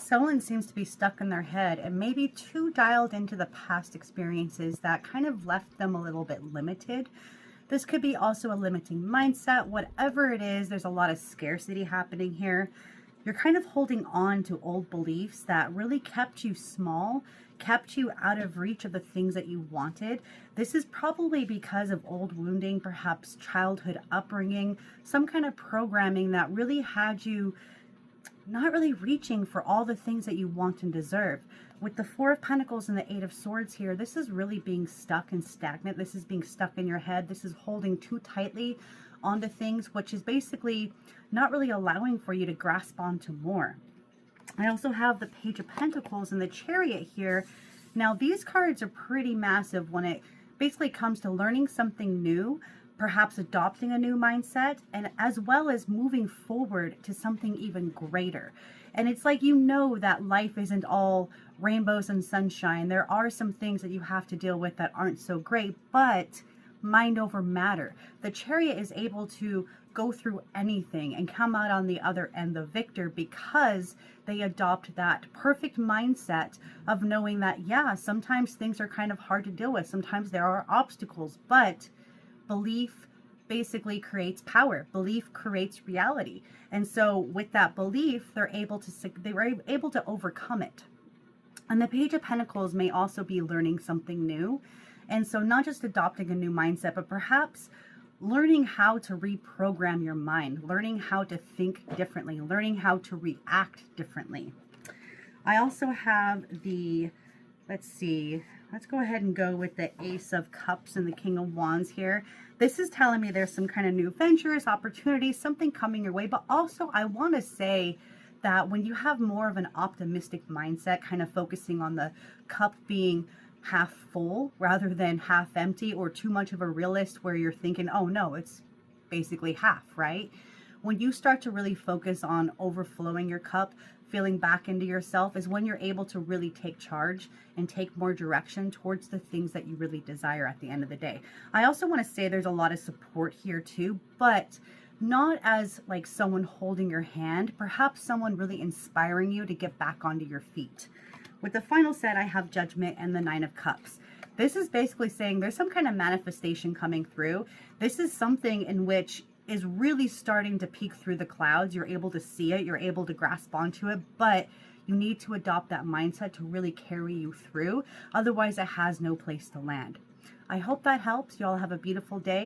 Someone seems to be stuck in their head and maybe too dialed into the past experiences that kind of left them a little bit limited. This could be also a limiting mindset. Whatever it is, there's a lot of scarcity happening here. You're kind of holding on to old beliefs that really kept you small, kept you out of reach of the things that you wanted. This is probably because of old wounding, perhaps childhood upbringing, some kind of programming that really had you not really reaching for all the things that you want and deserve. With the Four of Pentacles and the Eight of Swords here, this is really being stuck and stagnant. This is being stuck in your head. This is holding too tightly onto things, which is basically not really allowing for you to grasp onto more. I also have the Page of Pentacles and the Chariot here. Now, these cards are pretty massive when it basically comes to learning something new, perhaps adopting a new mindset, and as well as moving forward to something even greater. And it's like, you know, that life isn't all rainbows and sunshine. There are some things that you have to deal with that aren't so great, but mind over matter. The Chariot is able to go through anything and come out on the other end the victor, because they adopt that perfect mindset of knowing that, yeah, sometimes things are kind of hard to deal with. Sometimes there are obstacles, but belief basically creates power. Belief creates reality. And so with that belief, they were able to overcome it. And the Page of Pentacles may also be learning something new. And so not just adopting a new mindset, but perhaps learning how to reprogram your mind, learning how to think differently, learning how to react differently. I also have the, let's go ahead and go with the Ace of Cups and the King of Wands here. This is telling me there's some kind of new ventures, opportunities, something coming your way. But also I want to say that when you have more of an optimistic mindset, kind of focusing on the cup being half full rather than half empty, or too much of a realist where you're thinking, oh no, it's basically half, right? When you start to really focus on overflowing your cup, feeling back into yourself, is when you're able to really take charge and take more direction towards the things that you really desire at the end of the day. I also want to say there's a lot of support here too, but not as like someone holding your hand, perhaps someone really inspiring you to get back onto your feet. With the final set, I have Judgment and the Nine of Cups. This is basically saying there's some kind of manifestation coming through. This is something in which is really starting to peek through the clouds. You're able to see it, you're able to grasp onto it, but you need to adopt that mindset to really carry you through. Otherwise, it has no place to land. I hope that helps. You all have a beautiful day.